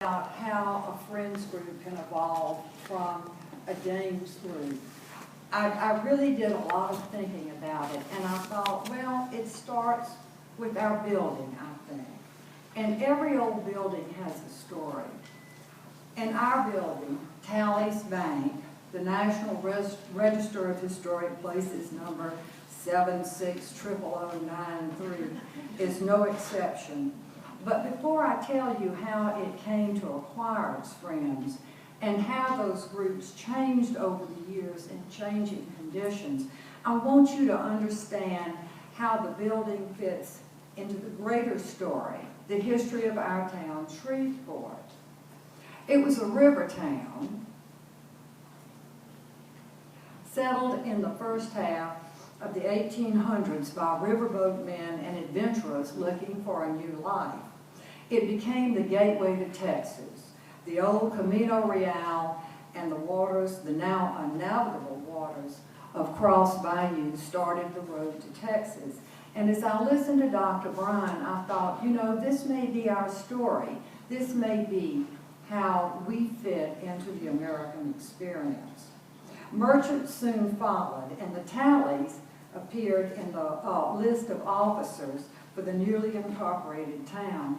about how a friends group can evolve from a games group. I really did a lot of thinking about it, and I thought, well, it starts with our building, I think. And every old building has a story. In our building, Tally's Bank, the National Register of Historic Places number 7600093 is no exception. But before I tell you how it came to acquire its friends and how those groups changed over the years in changing conditions, I want you to understand how the building fits into the greater story, the history of our town, Shreveport. It was a river town settled in the first half of the 1800s by riverboat men and adventurers looking for a new life. It became the gateway to Texas. The old Camino Real and the waters, the now unnavigable waters of Cross Bayou started the road to Texas. And as I listened to Dr. Bryan, I thought, you know, this may be our story. This may be how we fit into the American experience. Merchants soon followed, and the Tallies appeared in the list of officers for the newly incorporated town.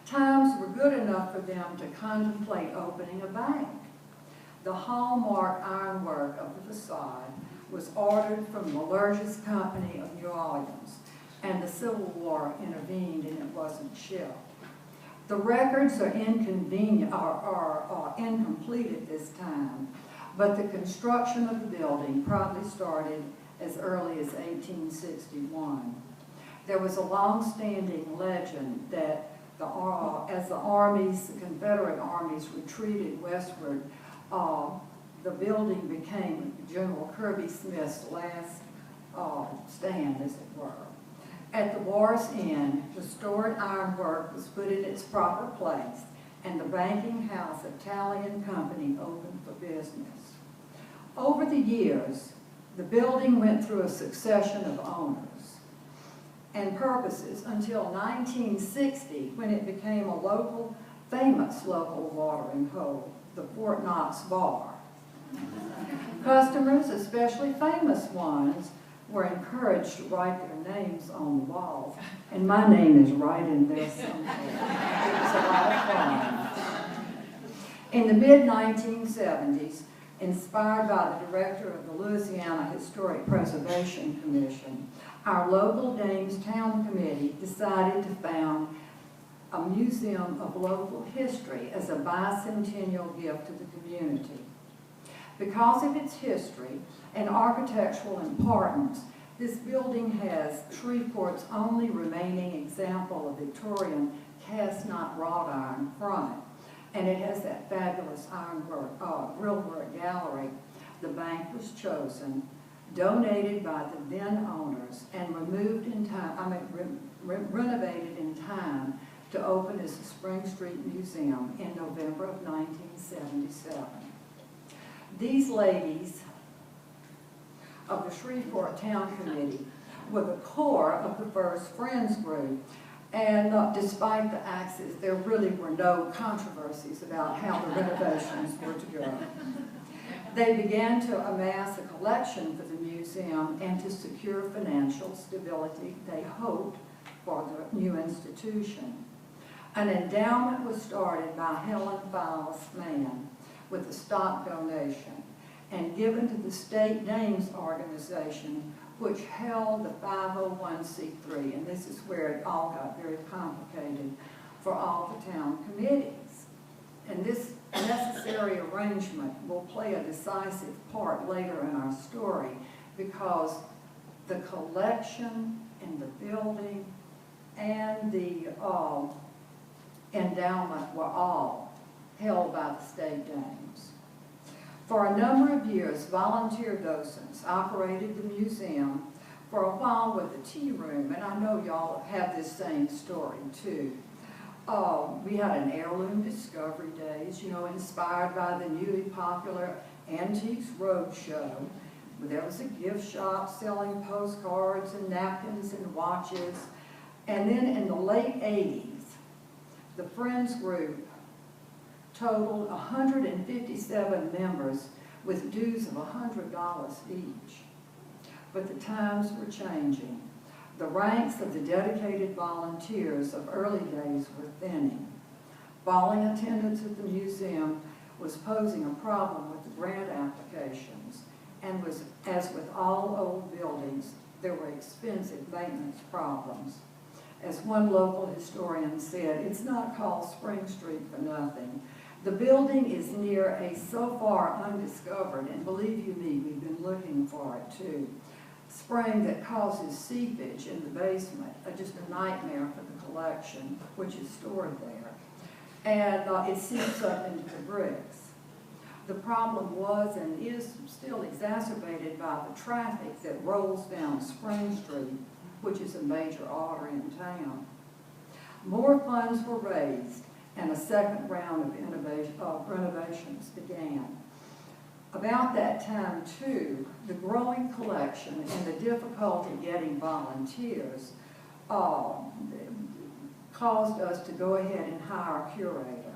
Times were good enough for them to contemplate opening a bank. The hallmark ironwork of the facade was ordered from the Lurgis Company of New Orleans, and the Civil War intervened and it wasn't shipped. The records are incomplete at this time, but the construction of the building probably started as early as 1861. There was a long-standing legend that as the Confederate armies retreated westward, the building became General Kirby Smith's last stand, as it were. At the war's end, the stored ironwork was put in its proper place, and the banking house of Tally & Company opened for business. Over the years, the building went through a succession of owners and purposes until 1960, when it became a famous local watering hole, the Fort Knox Bar. Customers, especially famous ones, were encouraged to write their names on the walls, and my name is right in there somewhere. It was a lot of fun. In the mid-1970s, inspired by the director of the Louisiana Historic Preservation Commission, our local Dames Town Committee decided to found a museum of local history as a bicentennial gift to the community. Because of its history and architectural importance, this building has Shreveport's only remaining example of Victorian cast-not wrought iron front, and it has that fabulous ironwork, grillwork gallery. The bank was chosen, donated by the then owners, and removed in time, renovated in time to open as the Spring Street Museum in November of 1977. These ladies of the Shreveport Town Committee were the core of the first Friends group, and despite the axes, there really were no controversies about how the renovations were to go. They began to amass a collection for the museum and to secure financial stability, they hoped, for the new institution. An endowment was started by Helen Files Mann with a stock donation and given to the State Dames Organization, which held the 501c3, and this is where it all got very complicated for all the town committees. And this necessary arrangement will play a decisive part later in our story, because the collection and the building and the endowment were all held by the State Dames. For a number of years, volunteer docents operated the museum, for a while with the tea room, and I know y'all have this same story too. We had an heirloom discovery days, you know, inspired by the newly popular Antiques Roadshow. There was a gift shop selling postcards and napkins and watches. And then in the late 80s, the Friends group totaled 157 members with dues of $100 each. But the times were changing. The ranks of the dedicated volunteers of early days were thinning. Falling attendance at the museum was posing a problem with the grant applications, and was, as with all old buildings, there were expensive maintenance problems. As one local historian said, it's not called Spring Street for nothing. The building is near a so far undiscovered, and believe you me, we've been looking for it too, spring that causes seepage in the basement, just a nightmare for the collection, which is stored there. And it seeps up into the bricks. The problem was and is still exacerbated by the traffic that rolls down Spring Street, which is a major artery in town. More funds were raised, and a second round of renovations began. About that time, too, the growing collection and the difficulty getting volunteers caused us to go ahead and hire a curator.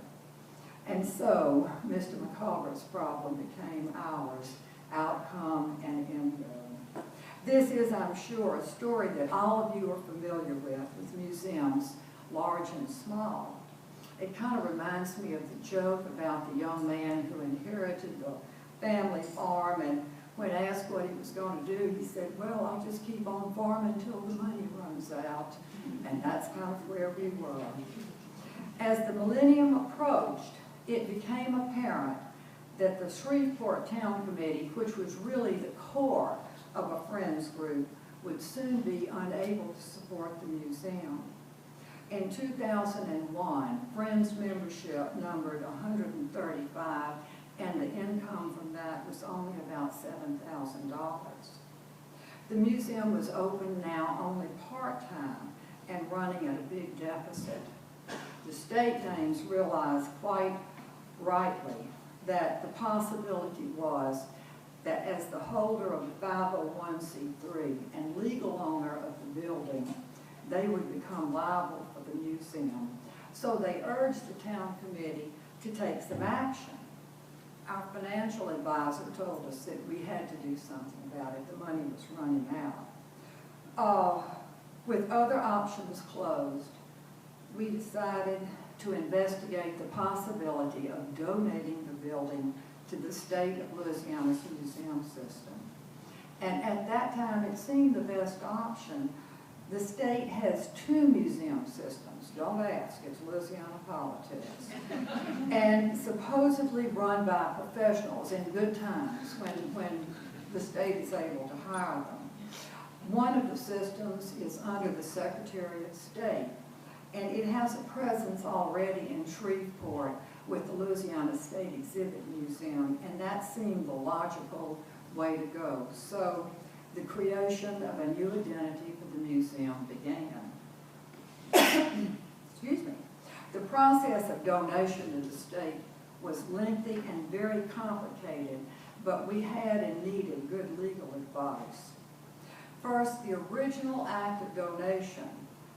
And so, Mr. McCulber's problem became ours, outcome and ingo. This is, I'm sure, a story that all of you are familiar with museums, large and small. It kind of reminds me of the joke about the young man who inherited the family farm, and when asked what he was going to do, he said, well, I'll just keep on farming until the money runs out. And that's kind of where we were. As the millennium approached, it became apparent that the Shreveport Town Committee, which was really the core of a Friends group, would soon be unable to support the museum. In 2001, Friends membership numbered 135, and the income from that was only about $7,000. The museum was open now only part-time and running at a big deficit. The state names realized quite rightly that the possibility was that as the holder of the 501c3 and legal owner of the building, they would become liable for the museum. So they urged the town committee to take some action. Our financial advisor told us that we had to do something about it. The money was running out. With other options closed, we decided to investigate the possibility of donating the building to the state of Louisiana's museum system. And at that time, it seemed the best option. The state has two museum systems. Don't ask, it's Louisiana politics. And supposedly run by professionals in good times when the state is able to hire them. One of the systems is under the Secretary of State, and it has a presence already in Shreveport with the Louisiana State Exhibit Museum, and that seemed the logical way to go. So the creation of a new identity for the museum began. Excuse me. The process of donation to the state was lengthy and very complicated, but we had and needed good legal advice. First, the original act of donation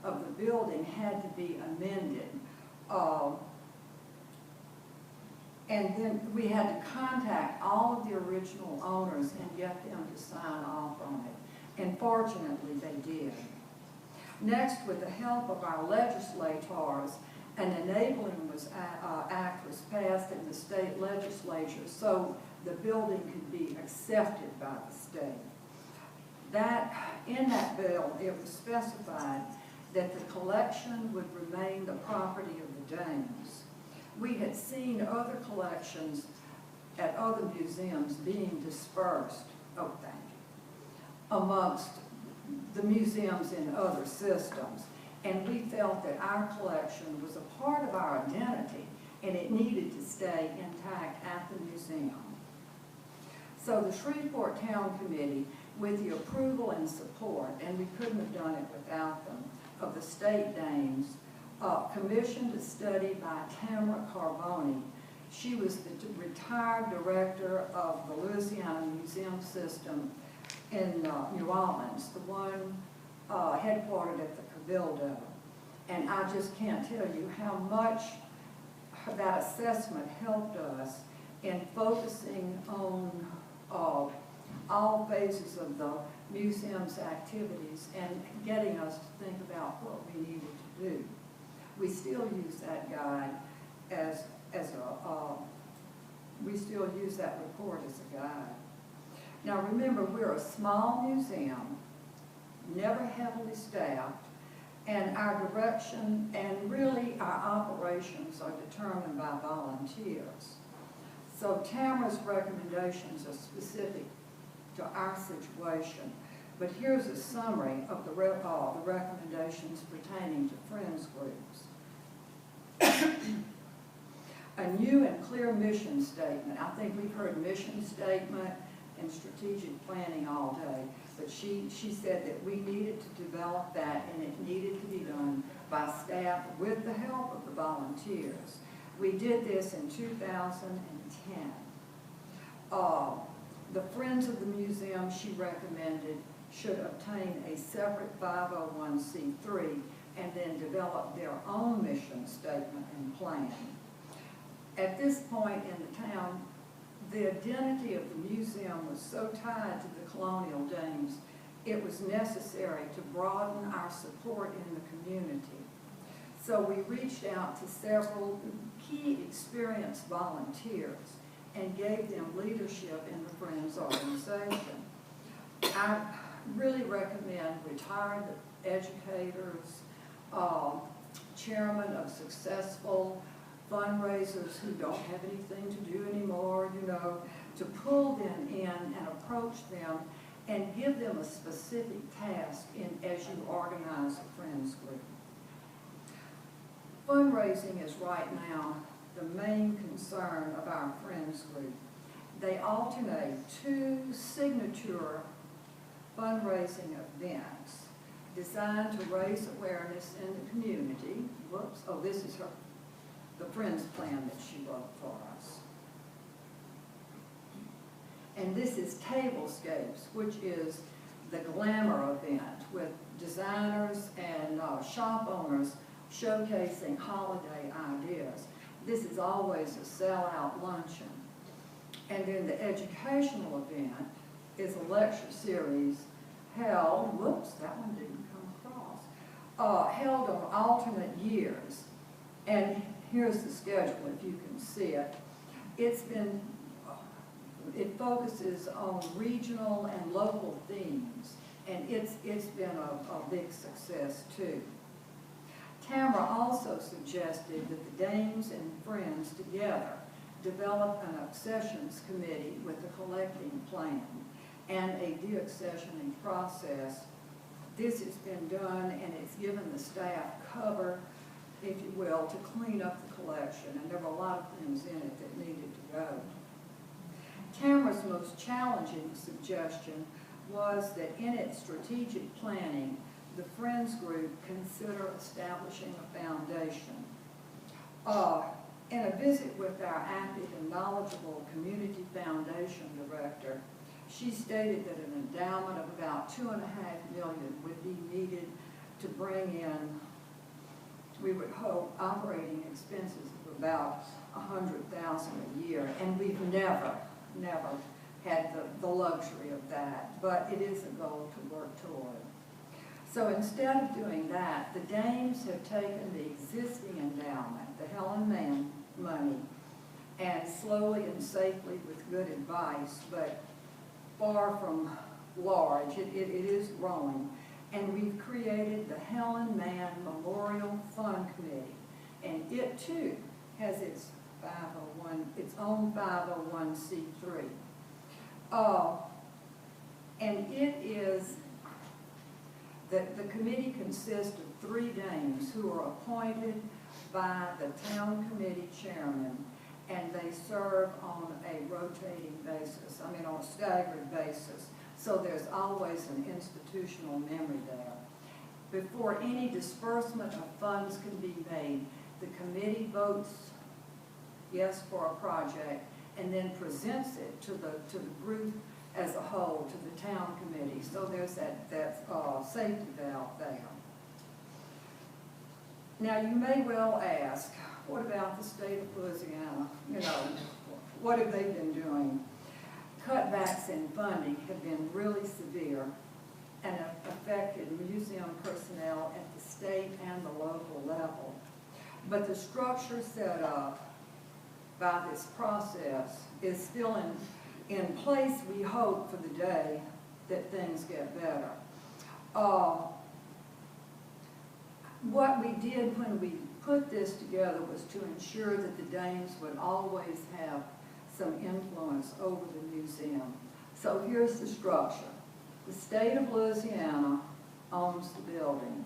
of the building had to be amended. And then we had to contact all of the original owners and get them to sign off on it. And fortunately, they did. Next, with the help of our legislators, an enabling act was passed in the state legislature so the building could be accepted by the state. In that bill, it was specified that the collection would remain the property of the Dames. We had seen other collections at other museums being dispersed, amongst the museums in other systems. And we felt that our collection was a part of our identity and it needed to stay intact at the museum. So the Shreveport Town Committee, with the approval and support, and we couldn't have done it without them, of the state Dames, commissioned a study by Tamara Carboni. She was the retired director of the Louisiana Museum System in New Orleans, the one headquartered at the Cabildo. And I just can't tell you how much that assessment helped us in focusing on all phases of the museum's activities and getting us to think about what we needed to do. We still use that guide we still use that report as a guide. Now remember, we're a small museum, never heavily staffed, and our direction and really our operations are determined by volunteers. So Tamara's recommendations are specific to our situation, but here's a summary of the recommendations pertaining to Friends groups. A new and clear mission statement. I think we've heard mission statement and strategic planning all day, but she said that we needed to develop that, and it needed to be done by staff with the help of the volunteers. We did this in 2010. The Friends of the Museum, she recommended, should obtain a separate 501c3 and then develop their own mission statement and plan. At this point in the town, the identity of the museum was so tied to the colonial dames, it was necessary to broaden our support in the community. So we reached out to several key experienced volunteers and gave them leadership in the Friends organization. I really recommend retired educators, chairmen of successful fundraisers who don't have anything to do anymore, to pull them in and approach them and give them a specific task as you organize a Friends group. Fundraising is right now the main concern of our Friends group. They alternate two signature fundraising events designed to raise awareness in the community. Whoops, oh, this is the Friends plan that she wrote for us. And this is Tablescapes, which is the glamour event with designers and shop owners showcasing holiday ideas. This is always a sellout luncheon. And then the educational event is a lecture series held, whoops, that one didn't come across, held on alternate years. And here's the schedule, if you can see it. It focuses on regional and local themes, and it's been a big success too. Tamara also suggested that the Dames and Friends together develop an accessions committee with a collecting plan and a deaccessioning process. This has been done, and it's given the staff cover, if you will, to clean up the collection, and there were a lot of things in it that needed to go. Tamara's most challenging suggestion was that in its strategic planning, the Friends group consider establishing a foundation. In a visit with our active and knowledgeable community foundation director, she stated that an endowment of about $2.5 million would be needed to bring in, we would hope, operating expenses of about $100,000 a year, and we've never had the luxury of that, but it is a goal to work toward. So instead of doing that, the Dames have taken the existing endowment, the Helen Mann money, and slowly and safely with good advice, but far from large, it is growing, and we've created the Helen Mann Memorial Fund Committee, and it too has its own 501c3. And it is, the committee consists of 3 Dames who are appointed by the town committee chairman, and they serve on a rotating basis, on a staggered basis. So there's always an institutional memory there. Before any disbursement of funds can be made, the committee votes yes for a project and then presents it to the group as a whole, to the town committee. So there's that safety valve there. Now you may well ask, what about the state of Louisiana? You know, what have they been doing? Cutbacks in funding have been really severe and have affected museum personnel at the state and the local level. But the structure set up by this process is still in place, we hope, for the day that things get better. What we did when we put this together was to ensure that the Dames would always have some influence over the museum. So here's the structure. The state of Louisiana owns the building.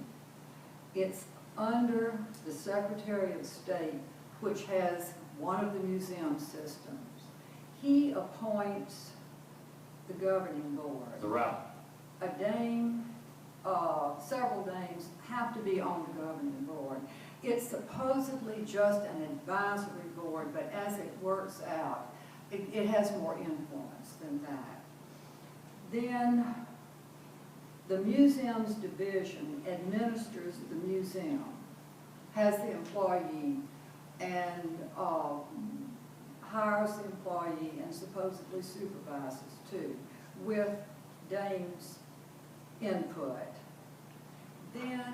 It's under the Secretary of State, which has one of the museum systems. He appoints the governing board. The route. A Dame, several Dames have to be on the governing board. It's supposedly just an advisory board, but as it works out, it has more influence than that. Then the museum's division administers the museum, has the employee, and hires the employee and supposedly supervises too, with Dame's input. Then,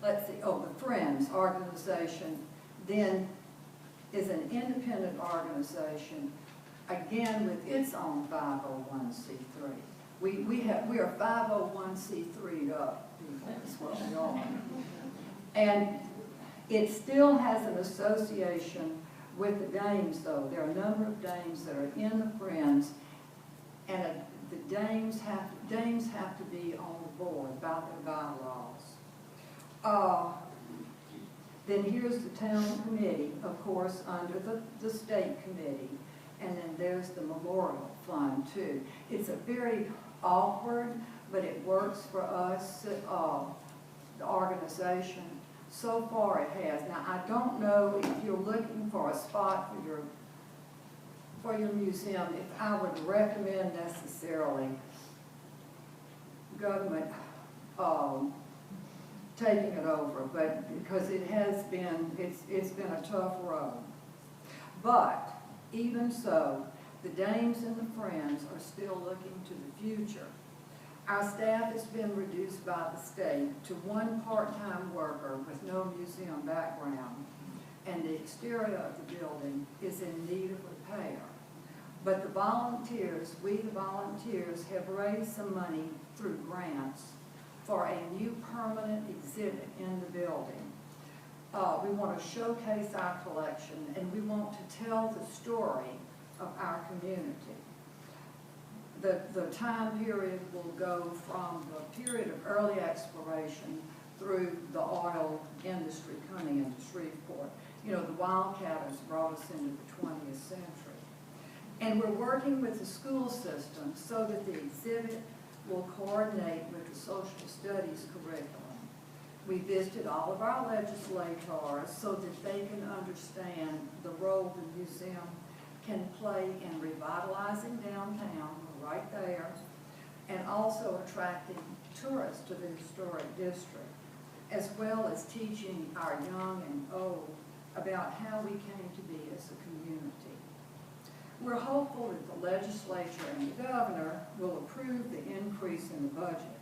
let's see, the Friends organization then is an independent organization, again with its own 501c3. We are 501c3'd up, people, is what we are. And it still has an association with the Dames, though. There are a number of Dames that are in the Friends, and the Dames have to be on the board by their bylaws. Then here's the town committee, of course, under the state committee, and then there's the memorial fund too. It's a very awkward, but it works for us, the organization. So far it has. Now I don't know if you're looking for a spot for your museum, if I would recommend necessarily government taking it over, but because it has been, it's been a tough road. But even so, the Dames and the Friends are still looking to the future. Our staff has been reduced by the state to one part-time worker with no museum background, and the exterior of the building is in need of repair. But the volunteers, we the volunteers, have raised some money through grants for a new permanent exhibit in the building. We want to showcase our collection, and we want to tell the story of our community. The time period will go from the period of early exploration through the oil industry coming into Shreveport. You know, the wildcatters brought us into the 20th century. And we're working with the school system so that the exhibit will coordinate with the social studies curriculum. We visited all of our legislators so that they can understand the role the museum can play in revitalizing downtown, right there, and also attracting tourists to the historic district, as well as teaching our young and old about how we came to be as a community. We're hopeful that the legislature and the governor will approve the increase in the budget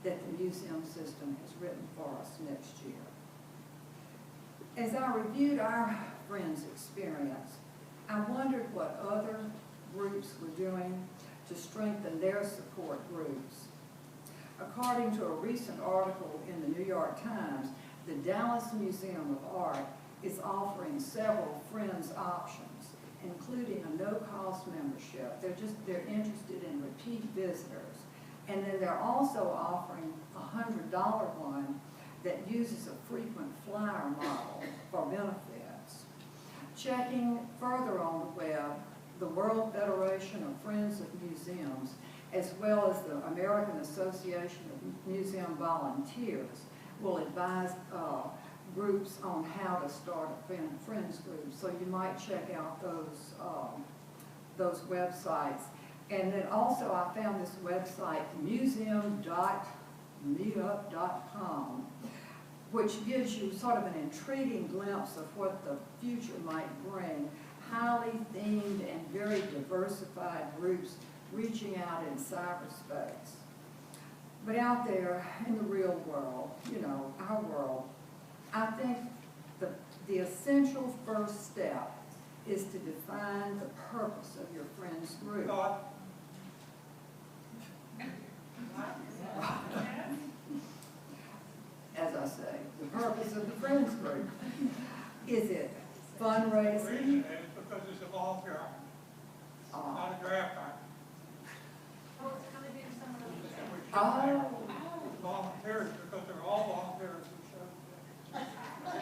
that the museum system has written for us next year. As I reviewed our Friends' experience, I wondered what other groups were doing to strengthen their support groups. According to a recent article in the New York Times, the Dallas Museum of Art is offering several Friends options, including a no-cost membership. They're interested in repeat visitors. And then they're also offering a $100 one that uses a frequent flyer model for benefits. Checking further on the web, the World Federation of Friends of Museums, as well as the American Association of Museum Volunteers, will advise groups on how to start a Friends group. So you might check out those websites. And then also I found this website, museum.meetup.com. which gives you sort of an intriguing glimpse of what the future might bring. Highly themed and very diversified groups reaching out in cyberspace. But out there in the real world, you know, our world, I think the essential first step is to define the purpose of your friend's group. As I say, the purpose of the friends group. Is it fundraising? Because it's a volunteer, not a draft item. Oh. Volunteers, because they're all volunteers who showed up.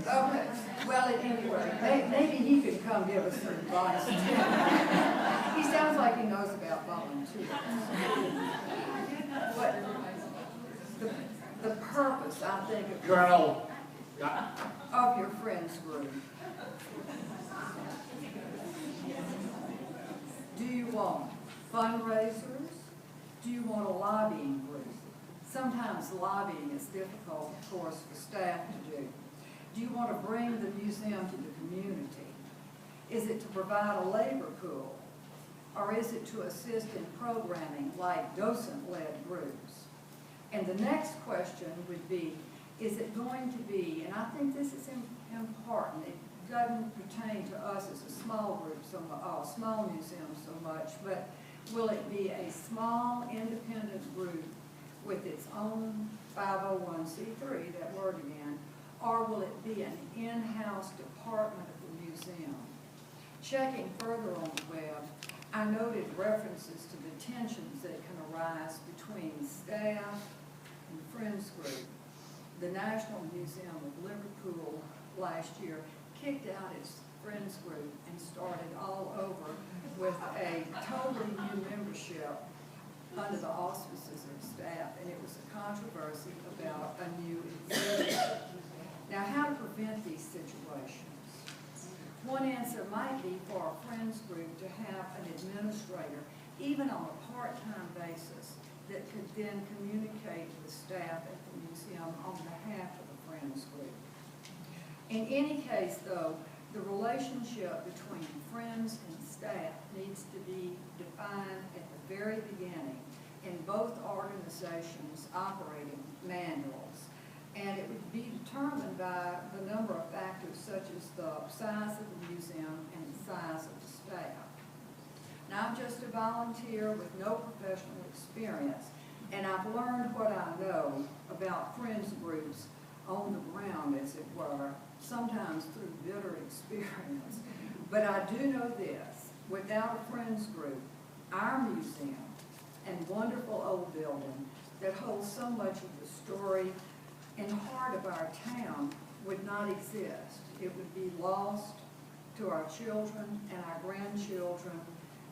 Okay, well, at any rate, maybe he could come give us some advice. He sounds like he knows about volunteers. But the purpose, I think, of your friends group. Do you want fundraisers? Do you want a lobbying group? Sometimes lobbying is difficult, of course, for staff to do. Do you want to bring the museum to the community? Is it to provide a labor pool? Or is it to assist in programming like docent-led groups? And the next question would be, is it going to be, and I think this is important, it doesn't pertain to us as a small group, small museum so much, but will it be a small independent group with its own 501c3, that word again, or will it be an in-house department of the museum? Checking further on the web, I noted references to the tensions that can arise between staff and friends group. The National Museum of Liverpool last year kicked out its friends group and started all over with a totally new membership under the auspices of staff, and it was a controversy about a new exhibit. Now, how to prevent these situations? One answer might be for a friends group to have an administrator, even on a part-time basis, that could then communicate with staff at the museum on behalf of the friends group. In any case, though, the relationship between friends and staff needs to be defined at the very beginning in both organizations' operating manuals. And it would be determined by the number of factors such as the size of the museum and the size of the staff. Now, I'm just a volunteer with no professional experience, and I've learned what I know about friends groups on the ground, as it were, sometimes through bitter experience. But I do know this, without a friends group, our museum and wonderful old building that holds so much of the story and heart of our town would not exist. It would be lost to our children and our grandchildren.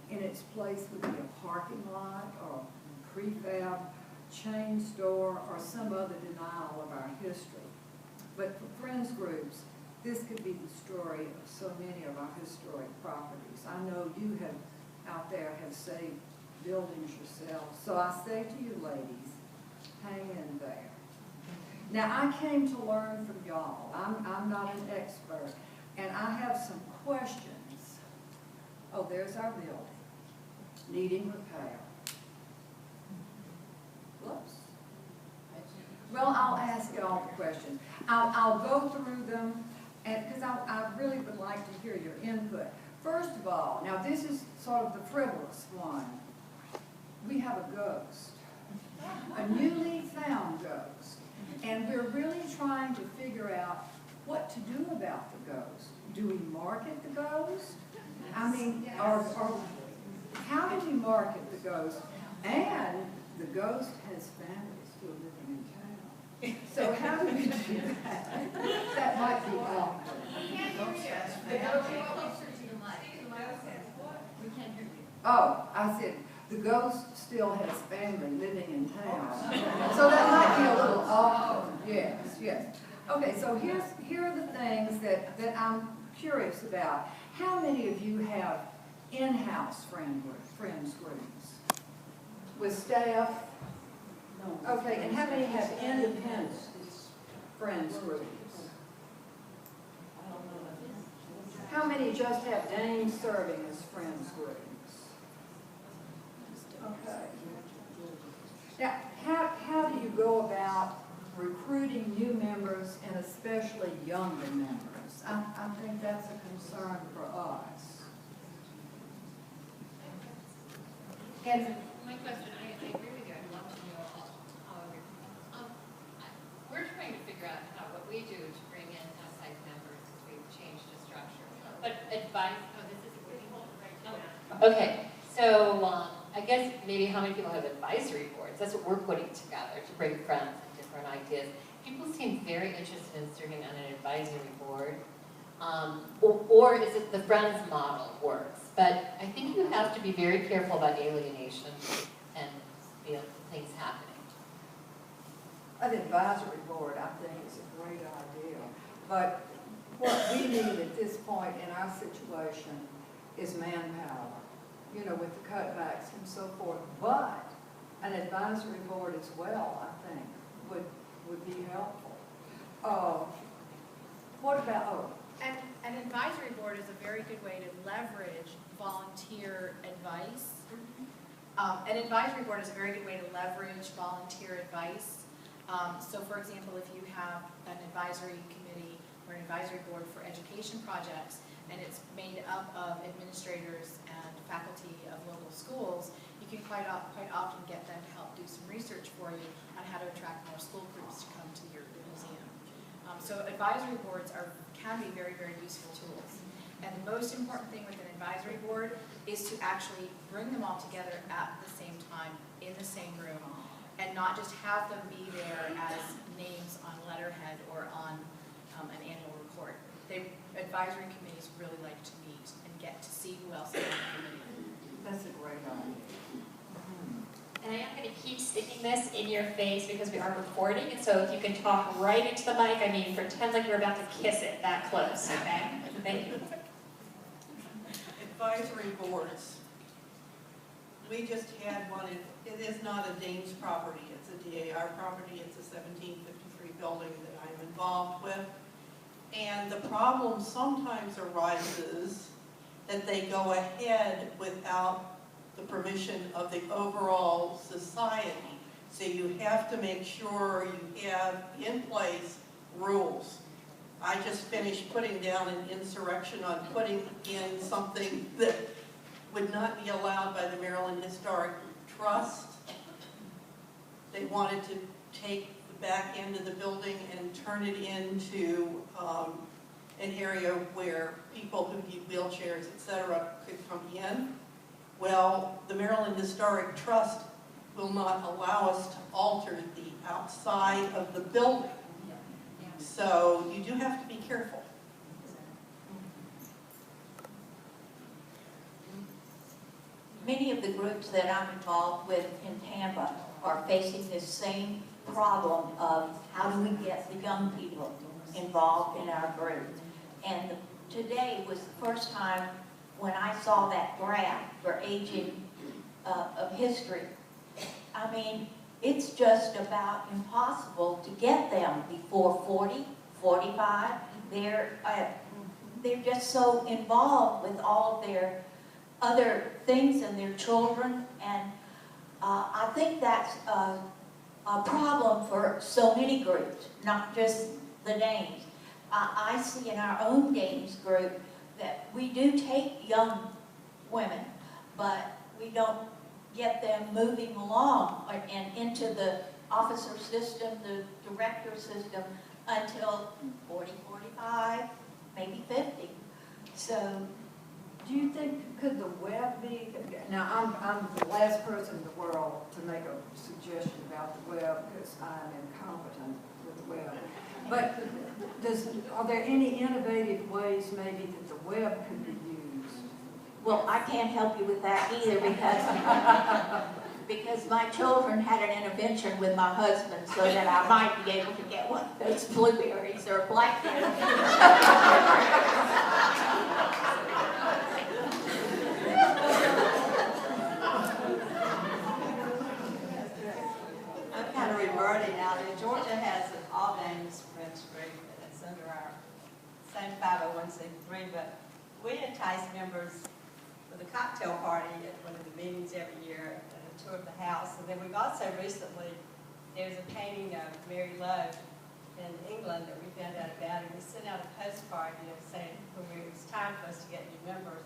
In its place would be a parking lot or a prefab chain store or some other denial of our history. But for friends groups, this could be the story of so many of our historic properties. I know you have out there have saved buildings yourselves. So I say to you ladies, hang in there. Now, I came to learn from y'all. I'm not an expert, and I have some questions. Oh, there's our building, needing repair. Whoops. Well, I'll ask y'all the questions. I'll go through them, because I really would like to hear your input. First of all, now this is sort of the frivolous one. We have a ghost, a newly found ghost. And we're really trying to figure out what to do about the ghost. Do we market the ghost? I mean, or how do we market the ghost? And the ghost has family still living in town. So how do we do that? That might be awkward. Oh, I said, the ghost still has family living in town. So that might be a little awkward. Yes, yes. Okay, so here are the things that I'm curious about. How many of you have in-house friends groups with staff Okay, and how many have independent friends groups? How many just have dames serving as friends groups? Okay. Now, how do you go about recruiting new members and especially younger members? I think that's a concern for us. And My question, I agree with you, I'd love to know how we're trying to figure out what we do to bring in outside members as we've changed the structure. But advice, this is okay, so I guess maybe how many people have advisory boards? That's what we're putting together to bring friends and different ideas. People seem very interested in serving on an advisory board. Or is it the Friends model works? But I think you have to be very careful about alienation and things happening. an advisory board, I think, is a great idea. But what we need at this point in our situation is manpower, you know, with the cutbacks and so forth. But an advisory board as well, I think, would be helpful. What about, And an advisory board is a very good way to leverage volunteer advice. An advisory board is a very good way to leverage volunteer advice. So for example, if you have an advisory committee or an advisory board for education projects, and it's made up of administrators and faculty of local schools, you can quite often get them to help do some research for you on how to attract more school groups to come to your museum. So advisory boards can be very, very useful tools. And the most important thing with an advisory board is to actually bring them all together at the same time, in the same room, and not just have them be there as names on letterhead or on an annual report. Advisory committees really like to meet and get to see who else is on the committee. that's a great idea. And I am going to keep sticking this in your face because we are recording, and so if you can talk right into the mic, I mean, pretend like you're about to kiss it that close, okay? Thank you. Advisory boards. We just had one, it is not a Danes property, it's a DAR property, it's a 1753 building that I'm involved with. And the problem sometimes arises that they go ahead without the permission of the overall society. So you have to make sure you have in place rules. I just finished putting down an insurrection on putting in something that would not be allowed by the Maryland Historic Trust. They wanted to take the back end of the building and turn it into an area where people who need wheelchairs, etc., could come in. Well, the Maryland Historic Trust will not allow us to alter the outside of the building. So you do have to be careful. Many of the groups that I'm involved with in Tampa are facing this same problem of how do we get the young people involved in our group. And today was the first time when I saw that graph for aging of history. I mean, it's just about impossible to get them before 40, 45. They're just so involved with all of their other things and their children, and I think that's a problem for so many groups, not just the Danes. I see in our own Danes group that we do take young women, but we don't get them moving along and into the officer system, the director system, until 40, 45, maybe 50. So, Do you think, could the web be, now I'm the last person in the world to make a suggestion about the web because I'm incompetent with the web. But are there any innovative ways maybe that the web could be used? well, I can't help you with that either because my children had an intervention with my husband so that I might be able to get one of those blueberries or blackberries. 163, but we entice members with a cocktail party at one of the meetings every year and a tour of the house. And then we've also recently, there's a painting of Mary Lowe in England that we found out about, and we sent out a postcard, saying it was time for us to get new members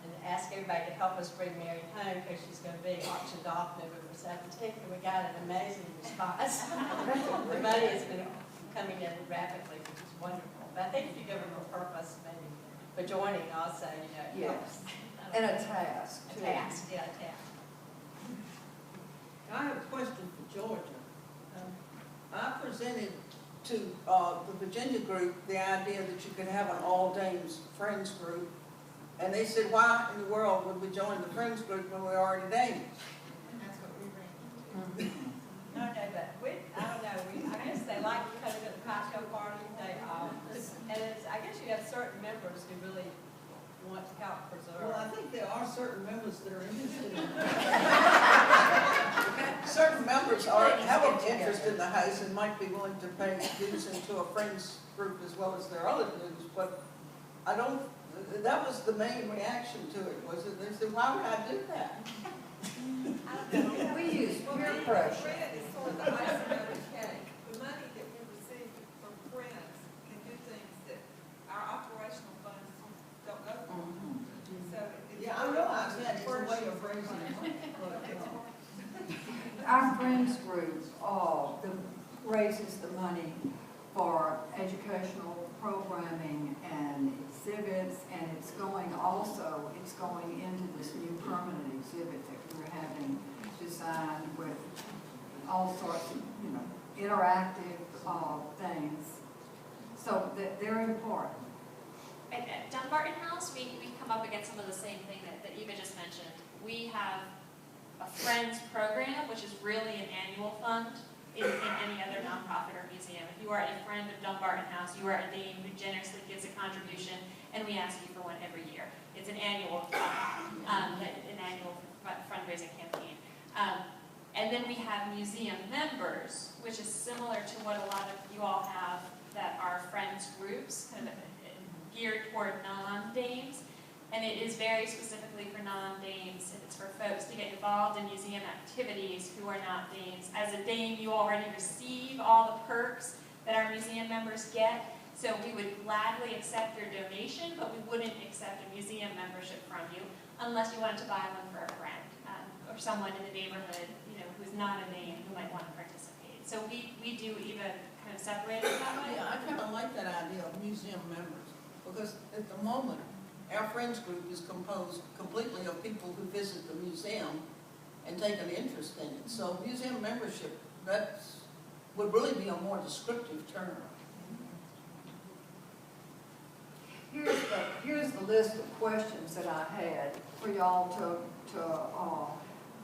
and ask everybody to help us bring Mary home because she's going to be auctioned off November 17th, and we got an amazing response. The money has been coming in rapidly, which is wonderful. But I think if you give them a purpose, maybe for joining also, it helps. And a task, A too. task, yeah, a task. I have a question for Georgia. I presented to the Virginia group the idea that you could have an all Dames Friends group. And they said, why in the world would we join the Friends group when we're already Dames? That's what we ran. No, but I don't know, I guess they like coming to the cocktail party, and I guess you have certain members who really want to help preserve. Well, I think there are certain members that are interested in certain members have an interest in the house and might be willing to pay dues into a Friends group as well as their other dues, but I don't, that was the main reaction to it, was it? They said, why would I do that? We use peer pressure. Friend is sort of the icing on the cake. The money that we receive from Friends can do things that our operational funds don't go for. So it's. Yeah, I realize that it's a way of raising money. Our Friends group, raises the money for educational programming and exhibits, and it's going into this new permanent exhibit that we're having designed with all sorts of, interactive things. So they're important. At Dunbarton House, we come up against some of the same thing that Eva just mentioned. We have a Friends program, which is really an annual fund in any other nonprofit or museum. If you are a friend of Dunbarton House, you are a Dame who generously gives a contribution, and we ask you for one every year. It's an annual fund, an annual fundraising campaign. And then we have museum members, which is similar to what a lot of you all have that are Friends groups, kind of geared toward non-Dames. And it is very specifically for non-Dames. It's for folks to get involved in museum activities who are not Dames. As a Dame, you already receive all the perks that our museum members get. So we would gladly accept your donation, but we wouldn't accept a museum membership from you unless you wanted to buy one for a friend or someone in the neighborhood, who's not a Dame who might want to participate. So we do even kind of separate it that way. Yeah, I kind of like that idea of museum members, because at the moment, our Friends group is composed completely of people who visit the museum and take an interest in it. So museum membership, that would really be a more descriptive term. Here's the list of questions that I had for y'all to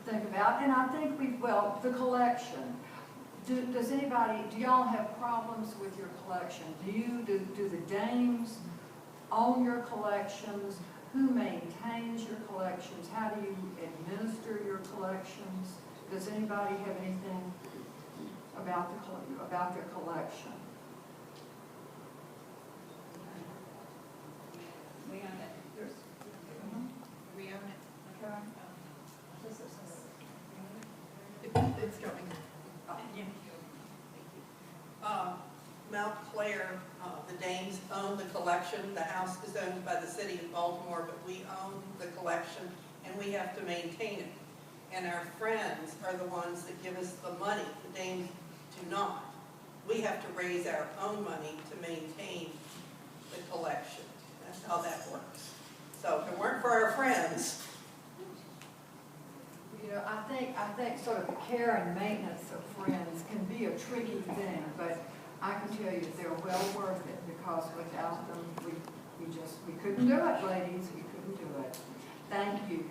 think about, and I think the collection. Do y'all have problems with your collection? Do the Dames own your collections? Who maintains your collections? How do you administer your collections? Does anybody have anything about their collection? We own it. We own it. Okay. It's going. Mount Clair, the Dames own the collection. The house is owned by the city of Baltimore, but we own the collection and we have to maintain it. And our friends are the ones that give us the money. The Dames do not. We have to raise our own money to maintain the collection. That's how that works. So if it weren't for our friends, I think sort of the care and maintenance of Friends can be a tricky thing, but I can tell you they're well worth it, because without them, we couldn't do it, ladies. We couldn't do it. Thank you.